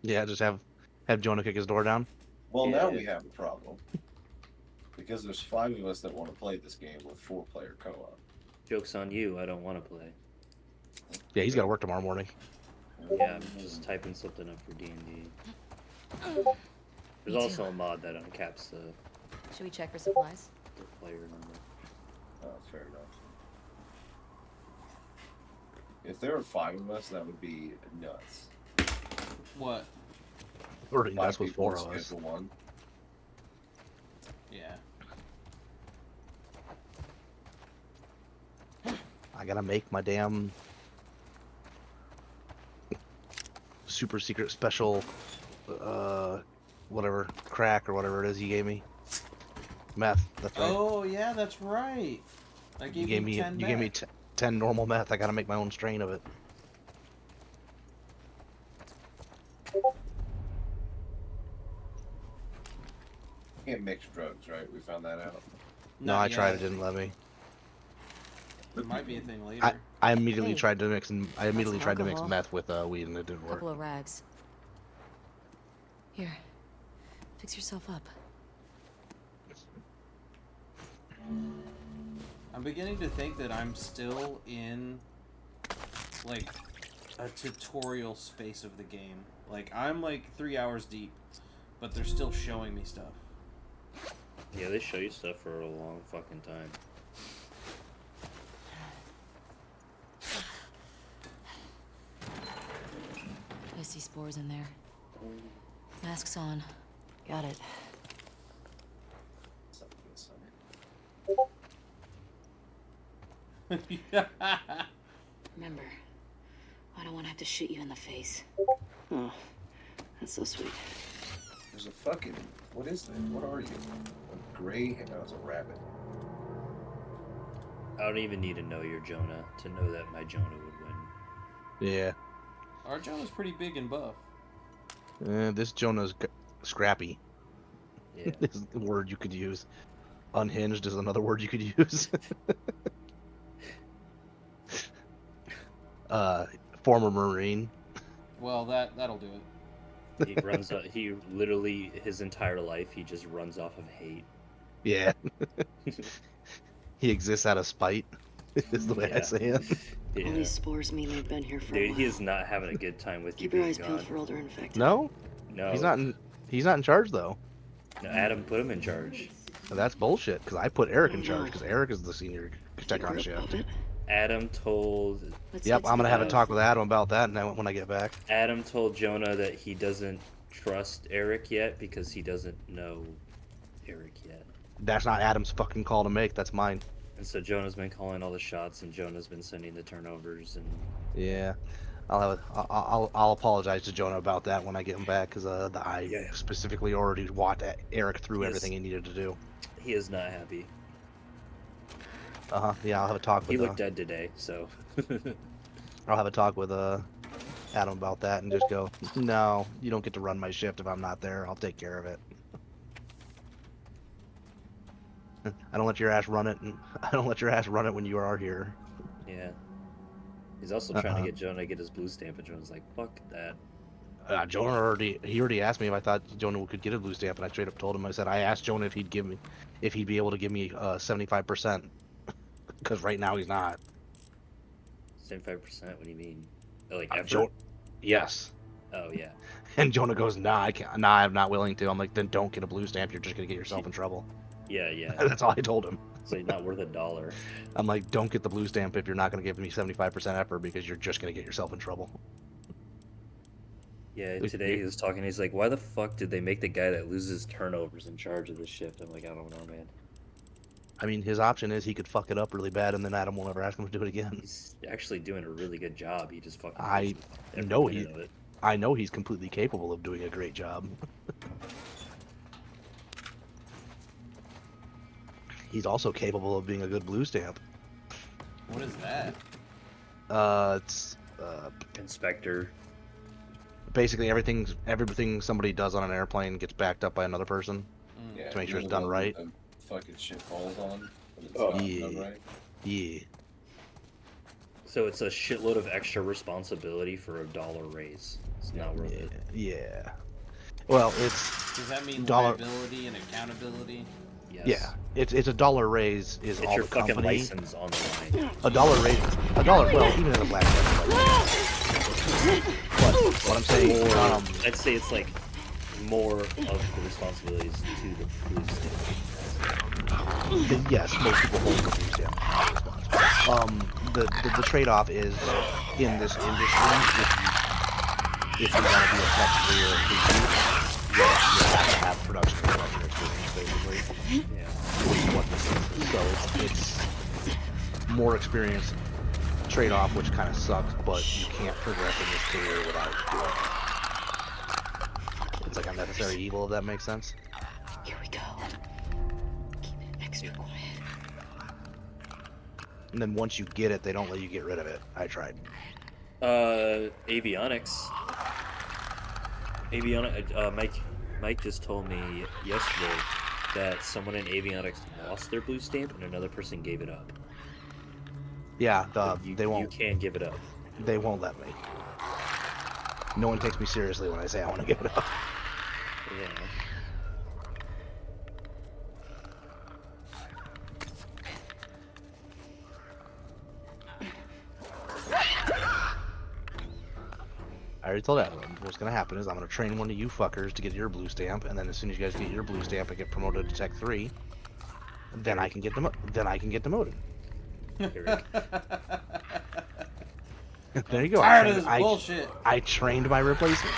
Yeah, just have Jonah kick his door down. Well, now Yeah. we have a problem because there's 5 of us that want to play this game with 4-player co-op. Joke's on you. I don't want to play. Yeah, he's got to work tomorrow morning. Yeah, I'm just typing something up for D&D. There's Me also too. a mod that uncaps Should we check for supplies? the player number. Oh, fair enough. If there were 5 of us, that would be nuts. What? Or Five that's with people 4 of to us. schedule one. Yeah. I gotta make my damn super secret special, whatever crack or whatever it is you gave me. Meth. That's right. Oh yeah, that's right. I you gave gave me 10 you gave me back. 10 normal meth. I gotta make my own strain of it. Can't mix drugs, right? We found that out. No, Not I tried. It yet. didn't let me. It might be a thing later. I immediately Hey, tried to mix and I immediately some tried to mix alcohol. meth with weed and it didn't work. Couple of rags. Here, fix yourself up. I'm beginning to think that I'm still in like a tutorial space of the game. Like I'm like 3 hours deep, but they're still showing me stuff. Yeah, they show you stuff for a long fucking time. I see spores in there. Masks on. Got it. Something good, son. Remember, I don't want to have to shoot you in the face. Oh, that's so sweet. There's a fucking. What is that? What are you? A gray? No, it's a rabbit. I don't even need to know your Jonah to know that my Jonah would win. Yeah. Our Jonah's pretty big and buff. This Jonah's scrappy. Yeah. Is a word you could use. Unhinged is another word you could use. Former Marine. Well, that'll do it. He runs. He literally his entire life he just runs off of hate. Yeah. He exists out of spite. Is the way I Yeah. say it. All Yeah. these spores mean they've been here for a Dude, while. he is not having a good time with you Keep your being eyes peeled gone. for older infected. No, No, he's not. He's not in charge though. No, Adam put him in charge. That's bullshit. Because I put Eric in charge. Because Eric is the senior tech on the Keep a grip shift. of it. Adam told Let's Yep, get I'm to gonna have a the- talk with Adam about that, and when I get back. Adam told Jonah that he doesn't trust Eric yet because he doesn't know Eric yet. That's not Adam's fucking call to make. That's mine. And so Jonah's been calling all the shots, and Jonah's been sending the turnovers, and Yeah, I'll apologize to Jonah about that when I get him back, because I Yeah. specifically already walked Eric through Yes. everything he needed to do. he is not happy. Yeah, I'll have a talk He with looked dead today, so I'll have a talk with Adam about that and just go, no, you don't get to run my shift if I'm not there. I'll take care of it. I don't let your ass run it, and I don't let your ass run it when you are here. yeah. He's also trying Uh-uh. to get Jonah to get his blue stamp, and Jonah's like, "Fuck that." Jonah already asked me if I thought Jonah could get a blue stamp, and I straight up told him. I said I asked Jonah if he'd be able to give me 75%, because right now he's not. 75%. What do you mean? Like Uh, effort? Jo- Yes. Oh yeah. And Jonah goes, nah, I can't. Nah, I'm not willing to. I'm like, then don't get a blue stamp. You're just gonna get yourself in trouble. Yeah, yeah. That's all I told him. So he's not worth $1. I'm like, don't get the blue stamp if you're not gonna give me 75% effort, because you're just gonna get yourself in trouble. Yeah, today he was talking. He's like, "Why the fuck did they make the guy that loses turnovers in charge of this shift?" I'm like, "I don't know, man. I mean, his option is he could fuck it up really bad, and then Adam won't ever ask him to do it again. He's actually doing a really good job. He just fucking. I hates every know minute he- of it. I know he's completely capable of doing a great job. He's also capable of being a good blue stamp. What is that? It's Inspector. basically everything somebody does on an airplane gets backed up by another person. Yeah, To make sure you're it's the done one right. that the fucking shit falls on. But it's Oh. not Yeah. done right. Yeah. So it's a shitload of extra responsibility for $1 raise. It's not worth it. Yeah. Well, it's Does that mean Dollar- liability and accountability? Yes. yeah. It's a $1 raise is It's all your the fucking company. license on the line. $1 raise. $1. Well, even in the black market. But what I'm saying, I'd say it's like more of the responsibilities to the police station. yes, most people hold the police down. The trade-off is in this industry, if you want to be a tech career, you have to have production experience, basically. Yeah. Which is what this is. So it's more experience trade-off, which kind of sucks, but you can't progress in this career without doing it. It's like a necessary evil, if that makes sense. Here we go. Keep it extra quiet. And then once you get it, they don't let you get rid of it. I tried. Avionics. Mike just told me yesterday that someone in avionics lost their blue stamp and another person gave it up. Yeah, You they won't. can give it up. They won't let me. No one takes me seriously when I say I want to give it up. Yeah. I already told everyone what's gonna happen is I'm gonna train one of you fuckers to get your blue stamp, and then as soon as you guys get your blue stamp and get promoted to Tech 3, then I can get demoted. Eric. There you go. Tired of this bullshit. I trained my replacement.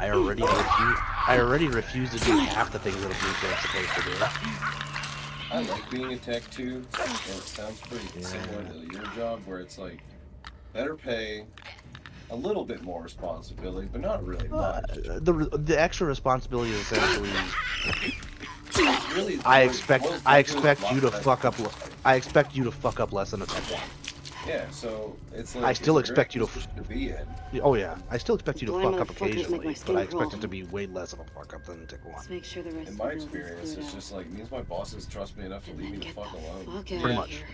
I already refuse to do half the things that a blue stamp's supposed to do. I like being a tech too. And it sounds pretty similar to your job, where it's like better pay, a little bit more responsibility, but not really much. The extra responsibility is essentially It's really I boils expect down to a you to lot less fuck up. than- I expect you to fuck up less than a Tech 1. Yeah, so it's like I still it's a expect great you to position to be in. Oh yeah, I still expect you to Blind fuck up motherfuckers make occasionally, my but skin I expect crawl. it to be way less of a fuck up than Tech 1. Let's make sure the rest In of my the building's experience, cleared it's out. just like means my bosses trust me enough to And leave then me the get fuck the alone. fuck Pretty out much. here.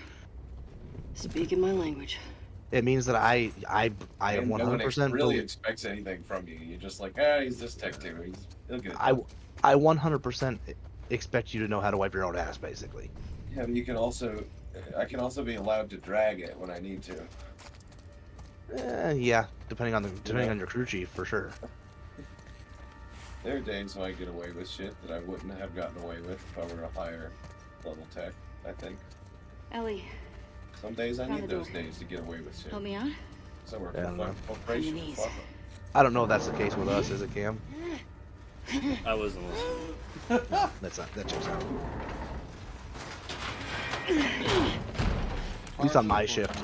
Speaking my language. It means that I And no one 100% really believe, expects anything from you. You're just like, he's just tech two. He'll get it. I 100% expect you to know how to wipe your own ass, basically. Yeah, but I can also be allowed to drag it when I need to. Yeah, depending on your crew chief for sure. There are days when I get away with shit that I wouldn't have gotten away with if I were a higher level tech, I think. Ellie, Some days I Found need the those door. days to get away with shit. help me out. So we're Yeah, for man. fucking corporation. knees. Fuck 'em. I don't know if that's the case with us, is it, Cam? I wasn't listening. That checks out. At least on my shift,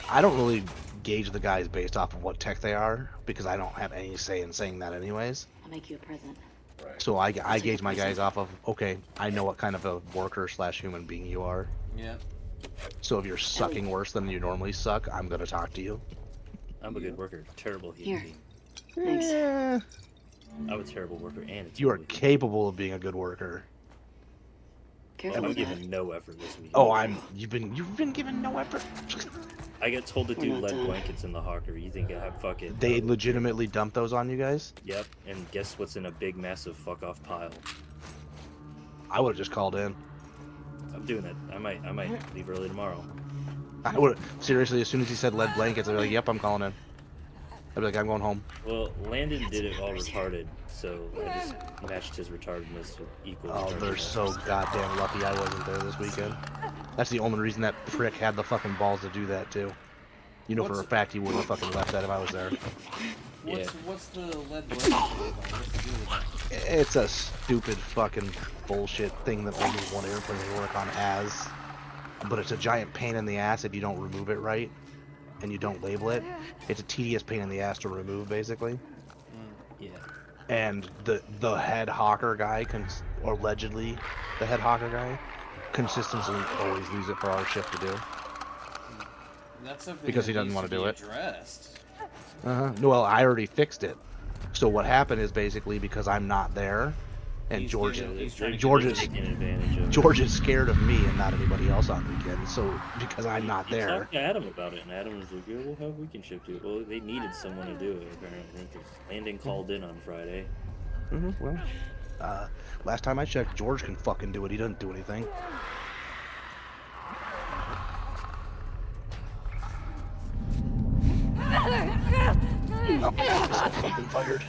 I don't really gauge the guys based off of what tech they are because I don't have any say in saying that anyways. I'll make you a present. Right. So I gauge my guys off of, okay, I know what kind of a worker / human being you are. Yeah. So if you're sucking worse than you normally suck, I'm gonna talk to you. I'm a good worker. Terrible human Here. being. Thanks. Eh, I'm a terrible worker and a you are terrible human capable of being a good worker. being. Careful I'm with that. giving no effort this week. Oh, you've been given no effort. I got told to We're do not lead done. blankets in the hawker. You think I have fucking... They legitimately dump those on you guys. Yep, and guess what's in a big, massive fuck-off pile? I would have just called in. I'm doing it. I might leave early tomorrow. I would seriously, as soon as he said lead blankets, I'd be like, "Yep, I'm calling in." I'd be like, "I'm going home." Well, Landon did it all retarded, so I just matched his retardedness with equal Oh, they're retardedness. so goddamn lucky I wasn't there this weekend. That's the only reason that prick had the fucking balls to do that too. You know for a What's- fact he wouldn't have fucking left that if I was there. What's the lead blanket thing about? What's the deal with that? It's a stupid fucking bullshit thing that only one airplane will work on as. But it's a giant pain in the ass if you don't remove it right and you don't label it. It's a tedious pain in the ass to remove, basically. Yeah. And the head hawker guy, or allegedly the head hawker guy, consistently always leaves it for our shift to do. That's something Because that he doesn't needs wanna to do be it. addressed. Well, I already fixed it. So what happened is basically because I'm not there, and He's George getting- he's trying to George get is taking advantage of it. George is scared of me and not anybody else on weekends. So because I'm not He there, talked to Adam about it, and Adam was like, "Yeah, we'll have weekend shift too." Well, they needed someone to do it apparently because Landon called in on Friday. well, last time I checked, George can fucking do it. He doesn't do anything. Oh, fucking fired.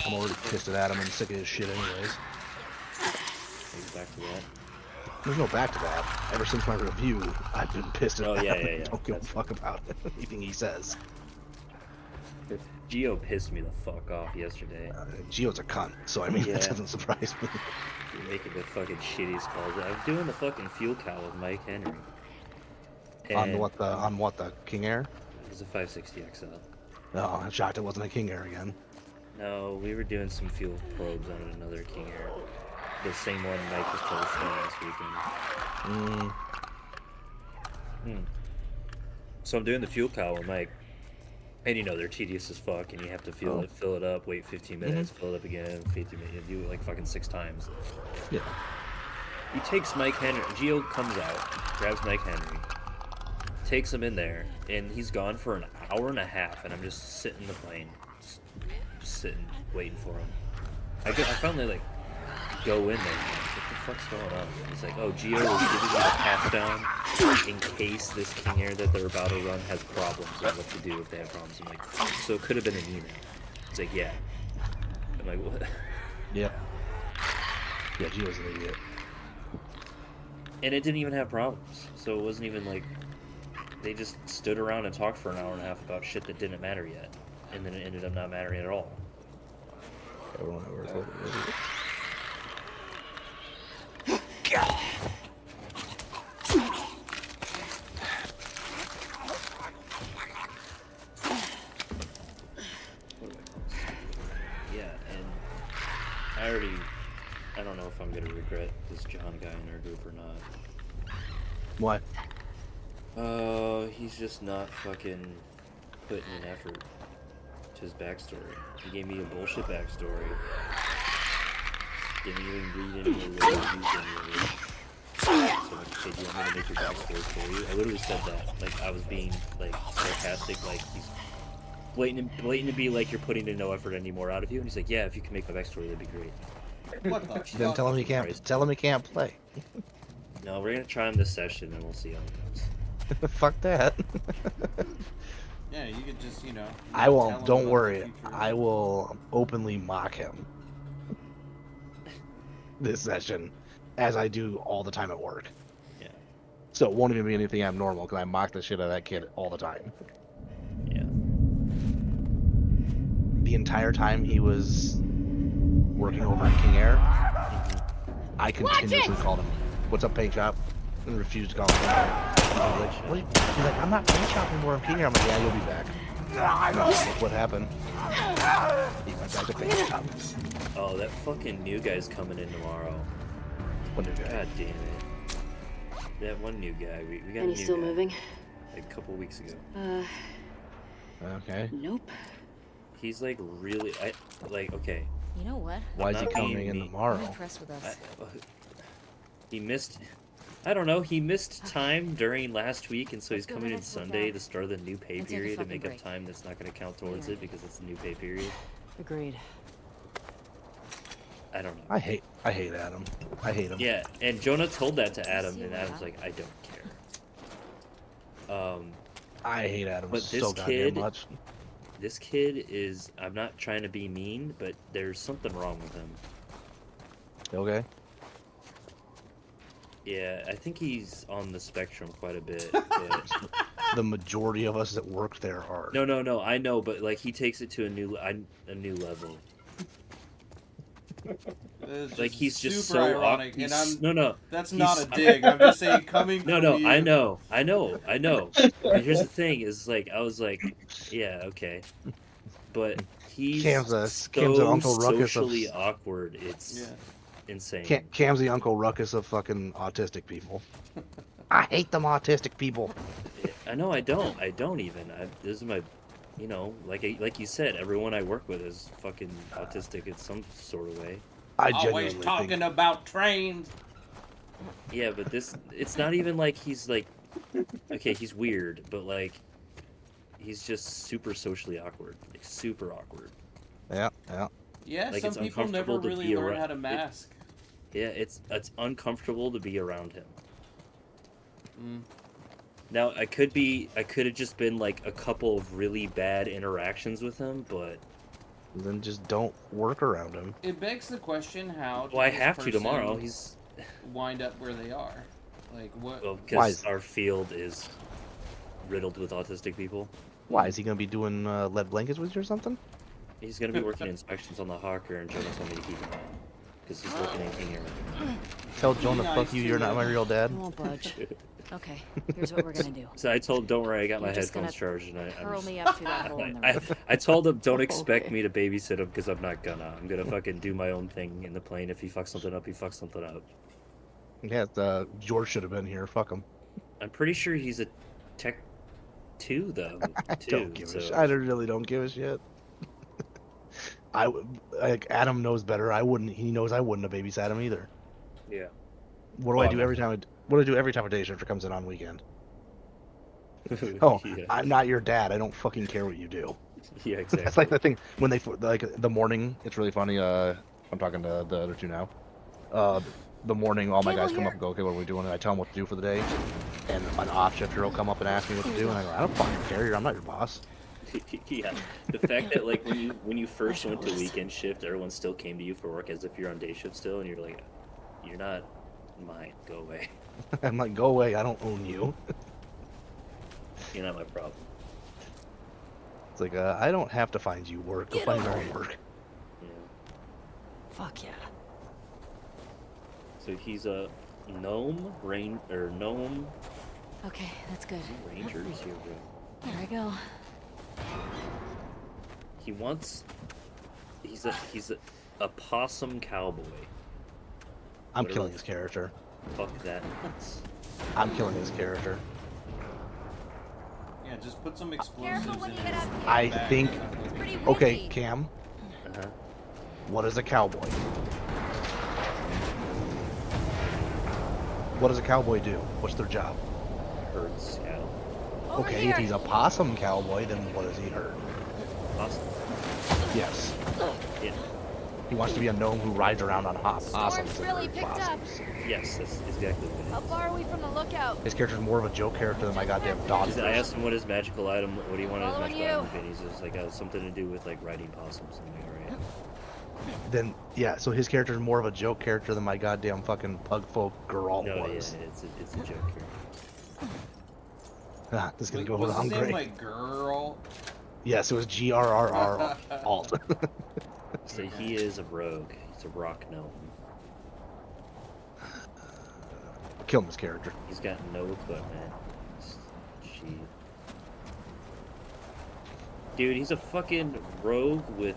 I'm already pissed at Adam and sick of his shit anyways. Maybe back to that. There's no back to that. Ever since my review, I've been pissed at Oh, Adam. yeah, and yeah. Don't give a That's- fuck about anything he says. Geo pissed me the fuck off yesterday. Gio's a cunt, so I mean Yeah. that doesn't surprise me. Making the fucking shittiest calls. I was doing the fucking fuel cow with Mike Henry. On And what the King Air? It was a 560 XL. Oh, I'm shocked it wasn't a King Air again. No, we were doing some fuel probes on another King Air. The same one Mike was told us last weekend. So I'm doing the fuel cow with Mike. And you know, they're tedious as fuck, and you have to fill it up, wait 15 minutes, fill it up again, 15 minutes, do it like fucking 6 times. Yeah. He takes Mike Henry, Geo comes out, grabs Mike Henry, takes him in there, and he's gone for an hour and a half, and I'm just sitting in the plane, just sitting, waiting for him. I finally, like, go in there, and I'm like, what the fuck's going on? And he's like, oh, Geo is giving me the pass down in case this King Air that they're about to run has problems and what to do if they have problems. I'm like, so it could have been an email. He's like, yeah. I'm like, what? Yeah. Yeah, Gio's an idiot. And it didn't even have problems. So it wasn't even like, they just stood around and talked for an hour and a half about shit that didn't matter yet. And then it ended up not mattering at all. Yeah, and I don't know if I'm gonna regret this John guy in our group or not. What? He's just not fucking putting in effort to his backstory. He gave me a bullshit backstory. Didn't even read any of it, or use any of it. So like, hey, do you want me to make your backstory for you? I literally said that. Like, I was being, like, sarcastic, like, he's blatant to be like, you're putting in no effort anymore out of you. And he's like, yeah, if you can make my backstory, that'd be great. What the fuck? Then tell him he can't. Christ. Tell him he can't play. No, we're gonna try him this session, and we'll see how it goes. Fuck that. Yeah, you could just, you know. I tell won't. him Don't about worry. the future. I will openly mock him this session, as I do all the time at work. Yeah. So it won't even be anything abnormal because I mock the shit out of that kid all the time. Yeah. The entire time he was working over at King Air, I continuously called him, "What's up, paint shop?" and refused to call him. I was like, "What?" He's like, "I'm not paint shop anymore. I'm King Air." I'm like, "Yeah, you'll be back." Look what happened. He went back to paint shop. Oh, that fucking new guy's coming in tomorrow. What did God damn it. That one new guy. We got a And new he's still guy, moving? like a couple weeks ago. Okay. Nope. He's like really, okay. You know what? Why is he not being coming in mean. I'm tomorrow? impressed with us. He missed, I don't know, he missed time during last week, and so Let's he's go coming in have a look Sunday, back. the start of the new pay And take a period, to fucking make up break. time that's not going to count towards Yeah. it because it's the new pay period. Agreed. I don't know. I hate Adam. I hate him. Yeah, and Jonah told that to Adam, see and what Adam's happened. like, I don't care. I hate Adam But so this goddamn kid- much. This kid is, I'm not trying to be mean, but there's something wrong with him. Okay. Yeah, I think he's on the spectrum quite a bit. But The majority of us that work there are. no, I know, but like he takes it to a new level. It's Like he's just super so ironic, he's, and I'm. no, That's he's- not a dig. I'm just saying, coming. no, from you, I know. And here's the thing: is like I was like, yeah, okay, but he's Cam's an so Uncle Ruckus of socially awkward. It's Yeah. insane. Cam's the Uncle Ruckus of fucking autistic people. I hate them autistic people. I know I don't even. This is my you know, like you said, everyone I work with is fucking autistic in some sort of way. I Always genuinely talking think about trains. Yeah, but it's not even like he's like, okay, he's weird, but like, he's just super socially awkward, like super awkward. yeah, yeah. Yeah, Like, some it's people never uncomfortable to really be learn around- how to mask. Yeah, it's uncomfortable to be around him. Mm. Now I could have just been like a couple of really bad interactions with him, but Then just don't work around him. It begs the question: how did well, I this have to person tomorrow. He's wind up where they are? Like what? well Why because is- our field is riddled with autistic people. Why is he gonna be doing lead blankets with you or something? He's gonna be working inspections on the Hawker, and Jonah told me to keep him on because he's working in King Air. Tell Jonah, nice fuck you, to you're not my him. real dad. I won't budge. Okay, here's what we're gonna do. So I told him, don't worry, I got my You're just headphones gonna charged, and I'm Hurl just- me up through that hole in the I, roof. I told him don't expect Okay. me to babysit him because I'm not gonna. I'm gonna fucking do my own thing in the plane. If he fucks something up, he fucks something up. Yeah, George should have been here. Fuck him. I'm pretty sure he's a Tech 2 though. I too, don't give so- a shit. I really don't give a shit. Like Adam knows better. I wouldn't. He knows I wouldn't have babysat him either. Yeah. What do Well, I do I'm every time? What do I do every time a day shifter comes in on weekend? Oh, yeah. I'm not your dad. I don't fucking care what you do. Yeah, exactly. That's like the thing when they like the morning. It's really funny. I'm talking to the other two now. The morning, all my Cable guys come here. up and go, okay, what are we doing? And I tell them what to do for the day. And an off shifter will come up and ask me what to do, and I go, I don't fucking care. I'm not your boss. Yeah, the fact that like when you first went to shoulders. weekend shift, everyone still came to you for work as if you're on day shift still, and you're like, you're not mine. Go away. I'm like, go away. I don't own you. You're not my problem. It's like, I don't have to find you work. Go Get find your over own here. work. Yeah. Fuck yeah. So he's a gnome gnome Okay, that's good. ranger. Is here, bro. There I go. He wants. He's a possum cowboy. I'm What killing about- his character. Fuck that. Nuts. I'm killing his character. Yeah, just put some explosives in when you his get up here. I bag. think. It's pretty windy. Okay, Cam. Uh-huh. What is a cowboy? What does a cowboy do? What's their job? Herds cattle. Over Okay, here. if he's a possum cowboy, then what does he herd? Possum. Yes. Yeah. He wants to be a gnome who rides around on possums. and really herds picked up. possums. Yes, that's exactly what it How is. far are we from the lookout? His character's more of a joke character than my goddamn dog. I asked him what his magical item, what do you want as Following magical you. item, and he's just like, something to do with like riding possums. I'm like, alright. Then yeah, so his character's more of a joke character than my goddamn fucking pug folk girl No, yeah, was. it's a joke here. Ah, this is gonna Wait, go over was the his name hungry. like girl? Yes, it was GRRR alt. So he is a rogue. He's a rock gnome. Kill his character. He's got no equipment. She. Dude, he's a fucking rogue with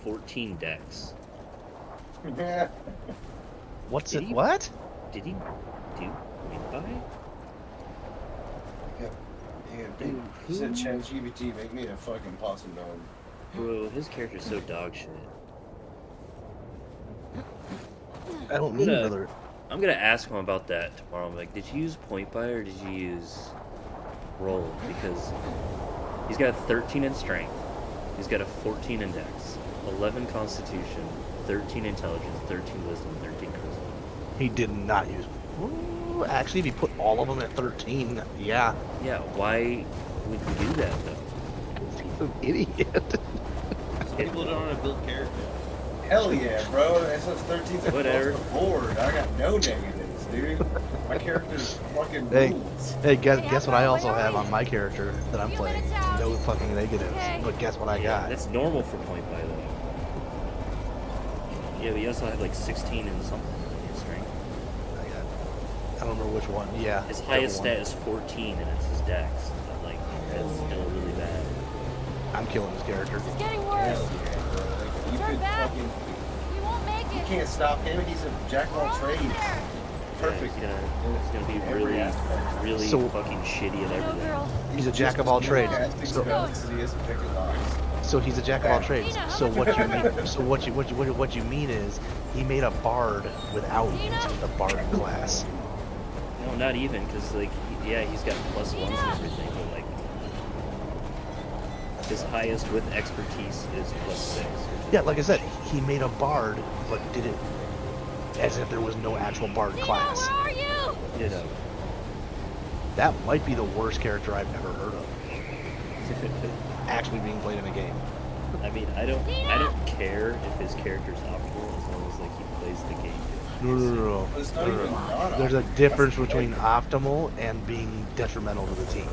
14 decks. What's Did it? he- What? Did he do point by? Yeah, Dude, dude, he said who- ChatGPT, make me a fucking possum gnome. Bro, his character's so dog shit. I don't need Gonna- another. I'm gonna ask him about that tomorrow. I'm like, did you use point by or did you use roll? Because he's got a 13 in strength, he's got a 14 in dex, 11 constitution, 13 intelligence, 13 wisdom, 13 charisma. He did not use. Ooh, actually, if you put all of them at 13, yeah, Yeah, why would you do that though? he's an idiot. Some people don't want to build character. Hell yeah, bro. SS 13's across Whatever. the board. I got no negatives, dude. My character's fucking Hey. rules. Hey, guess Hey, guess how what I far also away are have we? on my character that I'm Few playing? minutes out. No fucking negatives. Okay. But guess what I got? That's normal for point by though. Yeah, but you also have like 16 in something in your strength. I don't remember which one. Yeah. His whichever highest one. stat is 14 and it's his dex. But like, that's still really bad. I'm killing his character. This is getting Hell worse. yeah, bro. Like, you Turn could back. fucking. We won't make You it. can't stop him. He's a jack of We're all almost trades. there. perfect. He's gonna be really, really So- fucking shitty at No, everything. girl. He's a jack of all trades. Casting So, spells as he is at picking locks. so he's a jack of all trades. So what you mean? So what you mean is he made a bard without using the bard class. No, not even, because, like, he's got +1s and everything, but, like, his highest with expertise is +6. Yeah, like I said, he made a bard, but did it as if there was no actual bard Dina, class. where are you? You know. That might be the worst character I've ever heard of actually being played in a game. I mean, I don't care if his character's optional as long as, like, he plays the game. No. But it's not even not There's a optimal. difference That's the between thing. optimal and being detrimental to the team.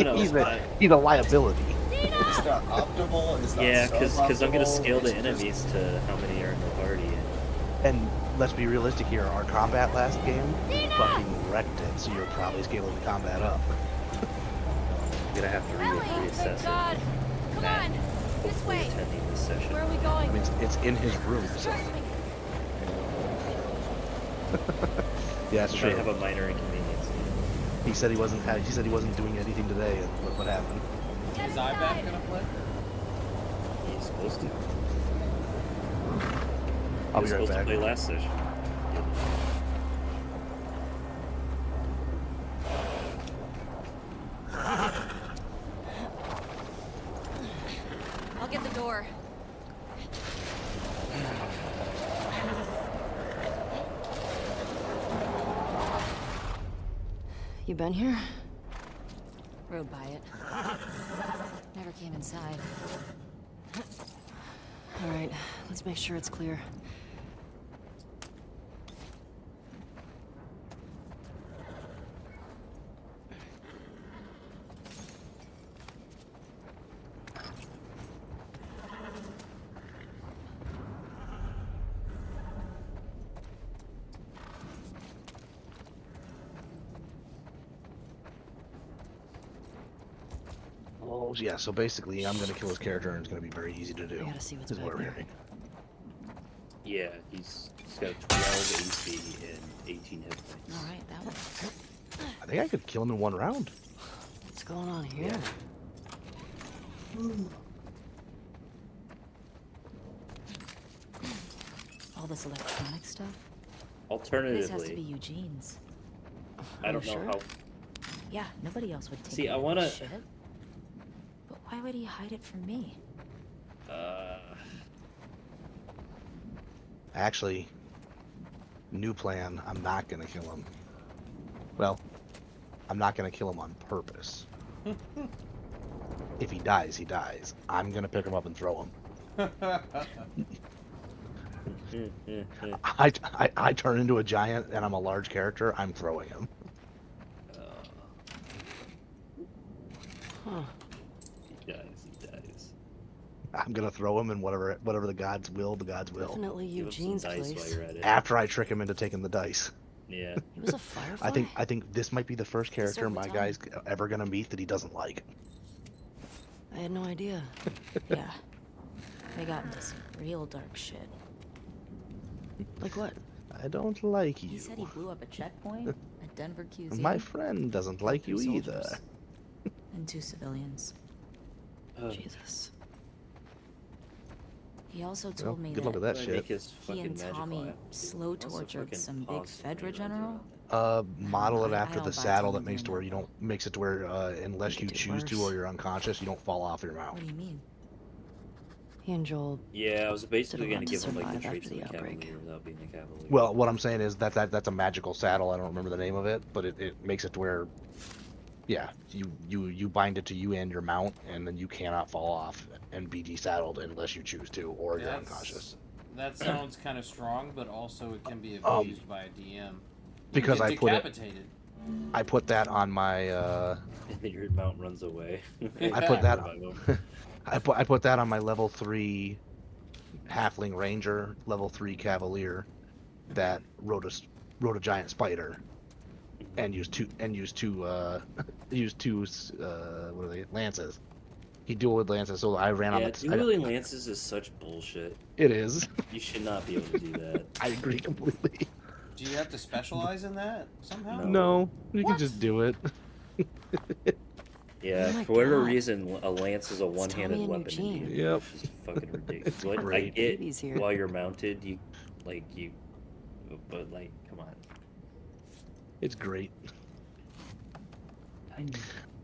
No, he's, it's a, he's a liability. It's not optimal. It's not Yeah, because I'm gonna suboptimal, scale the it's just- enemies to how many are in the party. And let's be realistic here, our combat last game fucking wrecked it, so you're probably scaling the combat up. I'm gonna have to Ellie, reassess thank God. it. Come Matt, on. This hopefully way. attending this session. Where are we I going? mean, it's in his room, so Trust me. yeah, it's We true. might have a minor inconvenience. He said he wasn't doing anything today, and look what happened. Get Is Ivac inside. gonna play? He's supposed to. I'll He be right was supposed back. to play last session. I'll get the door. You been here? Rode by it. Never came inside. All right, let's make sure it's clear. Oh yeah, so basically I'm gonna kill his character and it's gonna be very easy to do. I gotta see what's Is what back we're there. hearing. Yeah, he's got 12 AC and 18 hit points. All right, that one. I think I could kill him in one round. What's going on here? All this electronic stuff? This has to be Alternatively, Eugene's. I don't You know sure? how. Yeah, nobody else would take See, any I of wanna- this shit. But why would he hide it from me? Actually, new plan, I'm not gonna kill him. Well, I'm not gonna kill him on purpose. If he dies, he dies. I'm gonna pick him up and throw him. I turn into a giant and I'm a large character, I'm throwing him. Huh. He dies. I'm gonna throw him and whatever the gods will, the gods will. Definitely Give him some Eugene's dice while place. you're at it. After I trick him into taking the dice. Yeah. He was a firefly. I think this might be the first character Circle my time. guy's ever gonna meet that he doesn't like. I had no idea. Yeah. We got into some real dark shit. Like what? I don't like you. He said he blew up a checkpoint at Denver QZ. My friend doesn't like you 3 either. soldiers. And 2 civilians. Jesus. He also Well, told me good that luck with that Make shit. his he fucking and magic Tommy file. slow Also tortured fucking some big pause Fedra me, general. Model it I after don't the buy saddle Tommy that makes doing to where that. you don't makes it to where unless Make you it choose to worse. or you're unconscious, you don't fall off your mount. What do you mean? He and Joel. Yeah, I was basically Didn't gonna want give to him like the survive traits after of the the outbreak. Cavalier without being a Cavalier. Well, what I'm saying is that's a magical saddle. I don't remember the name of it, but it makes it to where, yeah, you bind it to you and your mount, and then you cannot fall off and be desaddled unless you choose to or you're unconscious. That sounds kind of strong, but also it can be Um, abused by a DM. You because get I put it- decapitated. I put that on my And then your mount runs away. I put that Revive him. I put that on my level 3 halfling ranger, level 3 cavalier that rode a giant spider and used two what are they, lances. He dueled lances, so I ran on Yeah, the dueling lances is such bullshit. It is. You should not be able to do that. I agree completely. Do you have to specialize in that somehow? No, you What? can just do it. Yeah, Oh my for whatever God. reason, a lance is a one-handed Tommy and weapon in Eugene. D&D, Yep. which is fucking ridiculous. It's What I great. get Baby's here. while you're mounted, but like, come on. It's great.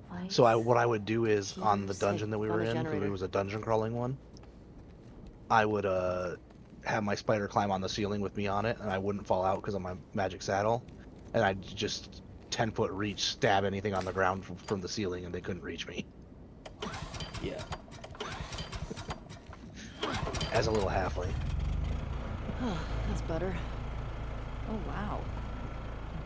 Why? So what I would do is on the Here's, dungeon that we found were a in, because it generator. was a dungeon crawling one, I would have my spider climb on the ceiling with me on it, and I wouldn't fall out because of my magic saddle, and I'd just 10-foot reach stab anything on the ground from the ceiling, and they couldn't reach me Yeah. as a little halfling. Oh, that's better. Oh wow.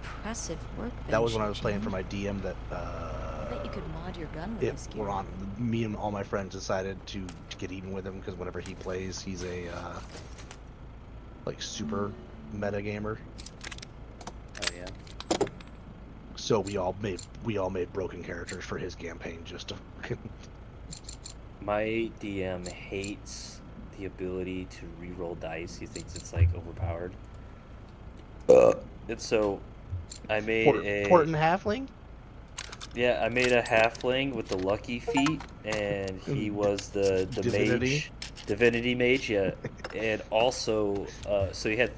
Impressive work. That was when I was playing for my DM that I bet you could mod your gun with this if gear. we're on, me and all my friends decided to get even with him because whenever he plays, he's a like super meta gamer. Oh yeah. So we all made broken characters for his campaign just to My DM hates the ability to re-roll dice. He thinks it's like overpowered. And so I made Porton halfling. Yeah, I made a halfling with the lucky feat, and he was the Divinity? mage, divinity mage. Yeah, and also, so he had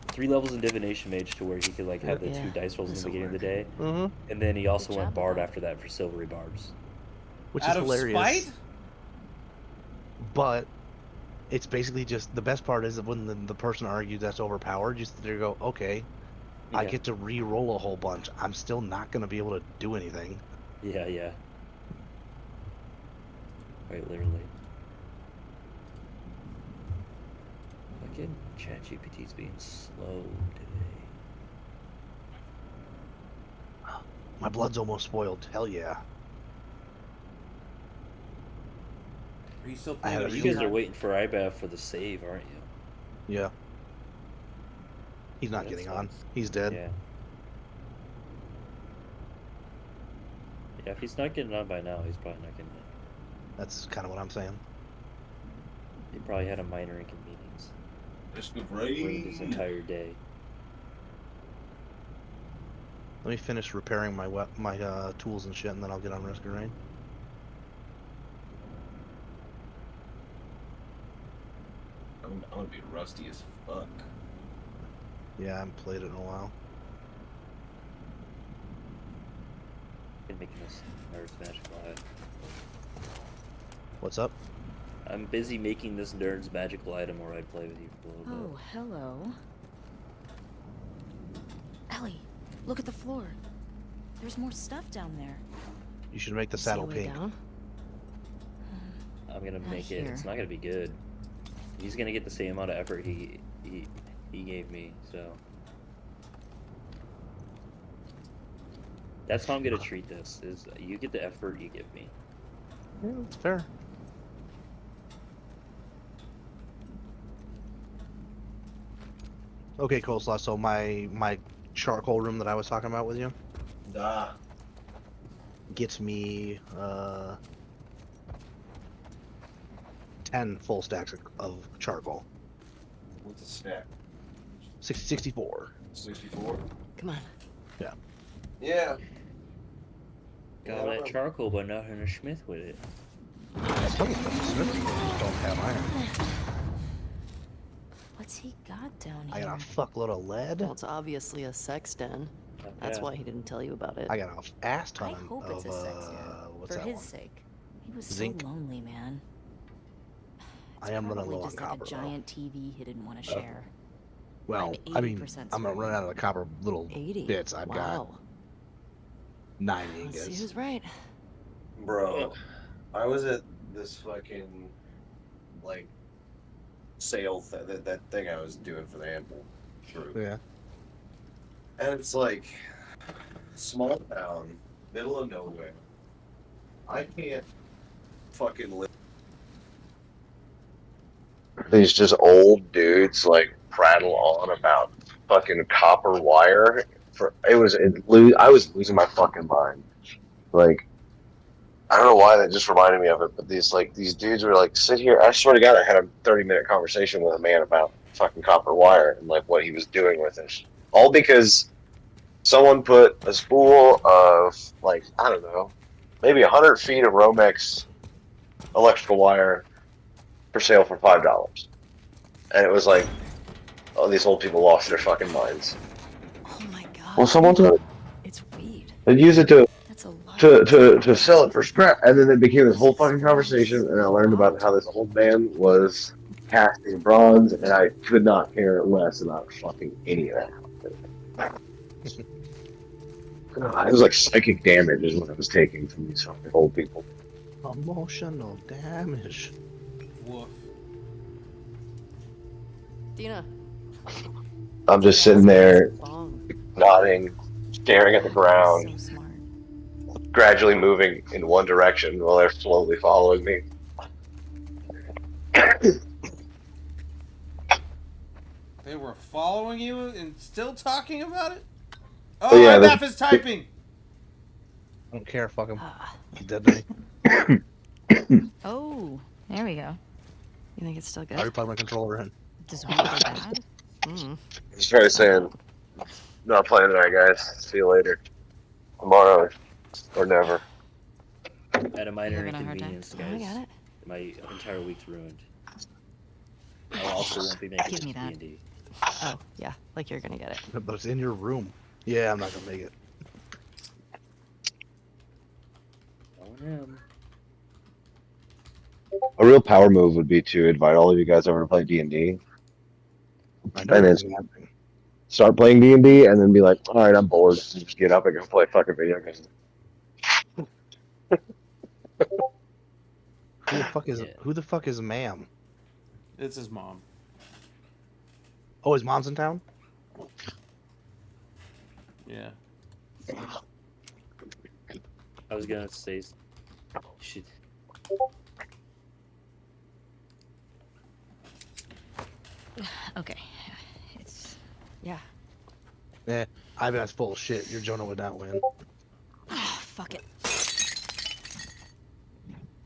3 levels in divination mage to where he could like have the Yeah, 2 dice rolls in the this'll beginning of the work. day, Mm-hmm. and then he also Good went job, bard Bob. after that for silvery barbs. Which Out is of hilarious. spite? But it's basically just the best part is that when the person argues that's overpowered, you sit there and go, okay, I Yeah. get to re-roll a whole bunch. I'm still not gonna be able to do anything. Yeah, yeah. Quite literally. Fucking ChatGPT's being slow today. My blood's almost spoiled. Hell yeah. Are you still I had playing a You few- guys are waiting for IBAF for the save, aren't you? Yeah. He's not That getting on. sucks. He's dead. Yeah. Yeah, if he's not getting on by now, he's probably not getting on. That's kind of what I'm saying. He probably had a minor inconvenience. Risk of Ruined his rain. entire day. Let me finish repairing my tools and shit, and then I'll get on Risk of Rain. I'm gonna be rusty as fuck. Yeah, I haven't played it in a while. Been making this nerd's magical item. What's up? I'm busy making this nerd's magical item, or I'd play with you for a little Oh, hello. Ellie, look at the floor. There's more stuff down there. You should make the See a saddle way pink. down? bit. I'm gonna Not make it. It's here. not gonna be good. He's gonna get the same amount of effort he gave me. So that's how I'm gonna treat this. Is you get the effort you give me. Yeah, that's fair. Okay, Coleslaw. So my charcoal room that I was talking about with you Ah, gets me 10 full stacks of charcoal. what's a snack? 64. 64. Come on. Yeah. Got all that charcoal, but not in a smith with it. Some of them Smiths just don't have iron. What's he got down I here? got a fuckload of lead. Well, it's obviously a sex den. That's Yeah. why he didn't tell you about it. I got an ass ton I hope of it's a sex den. what's For that his one? sake. He was Zinc. so lonely, man. I am running Probably low on just like copper, a though. giant TV he didn't want to share. Well, I'm I mean, 80% I'm not running out of the copper little 80. bits. I've got Wow. 9 Let's see ingots. who's right. Bro, I was at this fucking like sale that thing I was doing for the Ample group, Yeah. and it's like small town, middle of nowhere. I can't fucking live. These just old dudes like prattle on about fucking copper wire. I was losing my fucking mind. Like, I don't know why that just reminded me of it, but these dudes were like, sit here. I swear to God, I had a 30-minute conversation with a man about fucking copper wire and like what he was doing with it. All because someone put a spool of like, I don't know, maybe 100 feet of Romex electrical wire for sale for $5. And it was like, oh, these old people lost their fucking minds. Oh my god. Well, someone took It's weed. they'd use it to That's a lot. to sell it for scrap, and then it became this whole fucking conversation, and I learned about how this old man was casting bronze, and I could not care less about fucking any of that. God, it was like psychic damage is what I was taking from these fucking old people. Emotional damage. Woof. Dina. I'm just sitting there Bong. nodding, staring at the ground, So smart. gradually moving in one direction while they're slowly following me. They were following you and still talking about it? Oh, Oh, yeah, IBAF is typing! I don't care. Fuck him. Ah. He's dead to me. Oh, there we go. You think it's still good? I already plugged my controller in. Does weed go bad? Mm. Just try to saying, not playing tonight, guys. See you later. Tomorrow or never. At a minor Having a hard time. inconvenience, Oh, I guys. got it. My entire week's ruined. I also won't be making Give me that. D&D. Oh, yeah. Like you're gonna get it. But it's in your room. Yeah, I'm not gonna make it. A real power move would be to invite all of you guys over to play D&D. I know And it's then happening. start playing D&D and then be like, all right, I'm bored. And just get up and go play fucking video games. Yeah. Who the fuck is Ma'am? It's his mom. Oh, his mom's in town? Yeah. I was gonna say, shit. Okay. It's. Yeah. I bet that's full of shit. Your Jonah would not win. Oh, fuck it.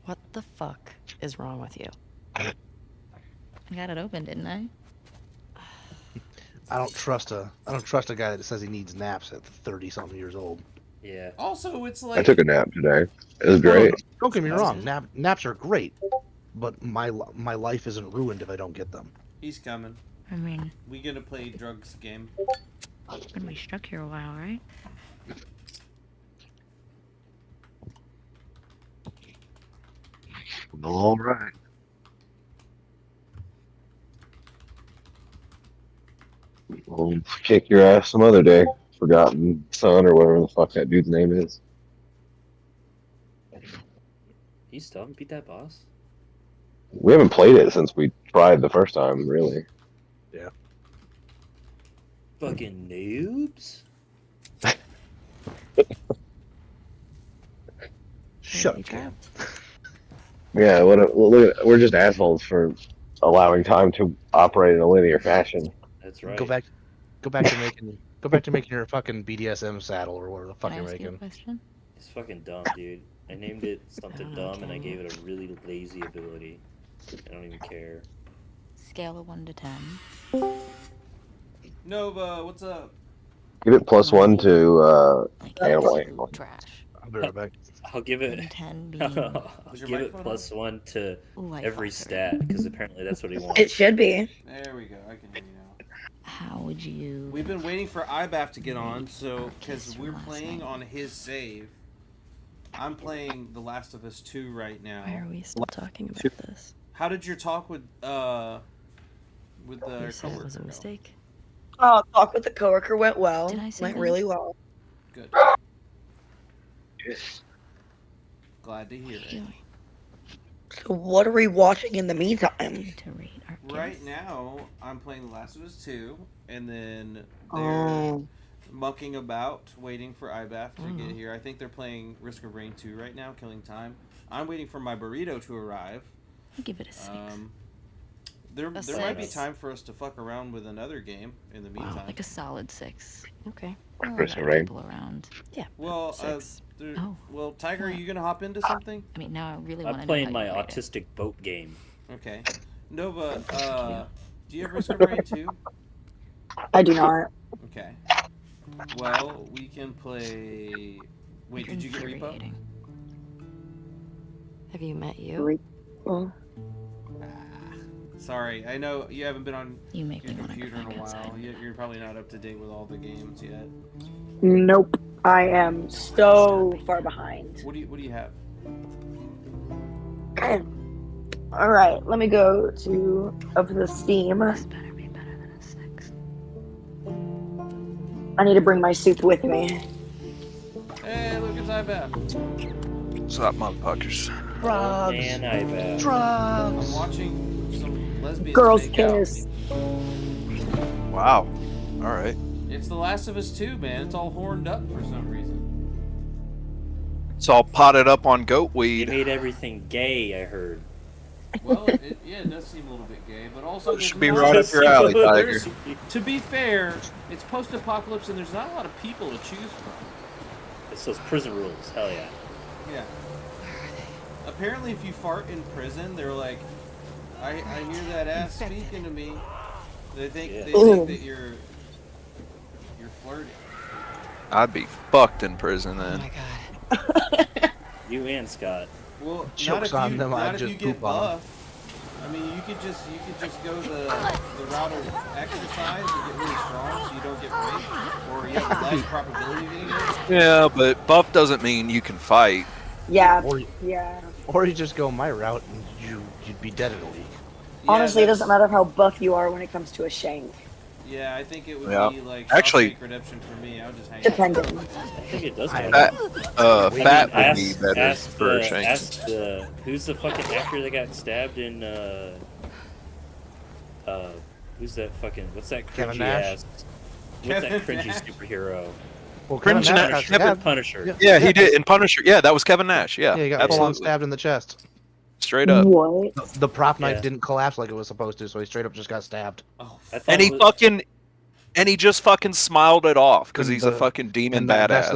What the fuck is wrong with you? I got it open, didn't I? I don't trust a guy that says he needs naps at 30 something years old. Yeah. Also, it's I like... took a nap today. It was No, great. don't get me That's wrong. good. Naps are great, but my life isn't ruined if I don't get them. He's coming. I mean, We gonna play drugs game. been we stuck here a while, right? All right. We'll kick your ass some other day. Forgotten Son or whatever the fuck that dude's name is. He's tough. Beat that boss. We haven't played it since we tried the first time, really. Fucking noobs. Shut You up, Cam. Yeah, look at, we're just assholes for allowing time to operate in a linear fashion. That's right. Go back to making your fucking BDSM saddle or whatever the fuck Can I you're ask you a making. question? It's fucking dumb, dude. I named it something dumb and I gave it a really lazy ability. I don't even care. Scale of 1 to 10. Nova, what's up? Give it +1 to Like, animal it's handling. trash. I'll be right back. I'll give it. 10 being I'll Is your give it microphone on? +1 to life every author. stat because apparently that's what he wants. It should be. There we go. I can hear you now. How would you... We've been waiting for IBAF to get on, so because Kiss we're your last playing name. on his save. I'm playing The Last of Us 2 right Why are now. we still talking about this? How did your talk with the You said it was a coworker go? mistake. Talk with the coworker went well. Did I say Went that? really well. Good. Glad to hear it. Healing So what are we watching in the meantime? to rate our Right gifts. now, I'm playing The Last of Us 2, and then they're Oh, mucking about, waiting for IBAF to get Mhm. here. I think they're playing Risk of Rain 2 right now, killing time. I'm waiting for my burrito to arrive. I'll give it a 6. There A might be 6. time for us to fuck around with another game in the meantime. Like a solid 6. Okay. There are a Risk lot of of Rain. people around. Yeah. Well, 6. Oh. well, Tiger, are you gonna hop into something? I mean, now I really want to I'm know playing how my you rate it. autistic boat game. Okay. Nova, Do you have Risk of Rain 2? I do not. Okay. Well, we can play. Wait, did you get Repo? Infuriating. Have you met you? Oh. Sorry, I know you haven't been on You make your me want to go computer in back a while. outside. You're probably not up to date with all the games yet. Nope. I am so far behind. What do you have? All right, let me go to of the Steam. This better be better than a 6. I need to bring my soup with me. Hey, look, it's iBath. What's up, motherfuckers? Drugs. Man, I bet. I'm Drugs. watching some lesbians Girls make out. kiss. Wow. All right. It's The Last of Us 2, man. It's all horned up for some reason. It's all potted up on goat They weed. made everything gay, I heard. Well, it does seem a little bit gay, but also It there's should be not- right up your alley, Tiger. there's- To be fair, it's post-apocalypse and there's not a lot of people to choose from. It's those prison rules. Hell yeah. Yeah. Apparently, if you fart in prison, they're like, I hear that ass speaking to me. They think Yeah. they think that you're flirting. I'd be fucked in prison Oh then. my god. You and Scott. Well, not Jokes if on you, them, not I'd if just you get poop on 'em. buff. I mean, you could just go the route of exercise and get really strong, so you don't get raped, or you have less probability of getting raped. Yeah, but buff doesn't mean you can fight. Yeah, Or, yeah. or you just go my route and you'd be dead in a week. Yeah, Honestly, it that's- doesn't matter how buff you are when it comes to a shank. Yeah, I think it would Yeah. be like Actually- Shawshank Redemption for me. I would just hang out. Depending. I think it does I- matter. Fat would be ask, better ask for the, a shank. ask the who's the fucking actor that got stabbed in who's that fucking what's that Kevin cringy Nash? ass what's that Kevin cringy Nash? superhero? Well, Cringe Kevin Nash Nash. got stabbed. Punisher. Yeah. Yeah, he did in Punisher. Yeah, that was Kevin Nash. Yeah, Yeah, he got full on absolutely. stabbed in the chest. Straight up. What? The prop knife Yeah. didn't collapse like it was supposed to, so he straight up just got stabbed. Oh, I thought And it he was- fucking, and he just fucking smiled it off because And he's a the- fucking demon and that's badass.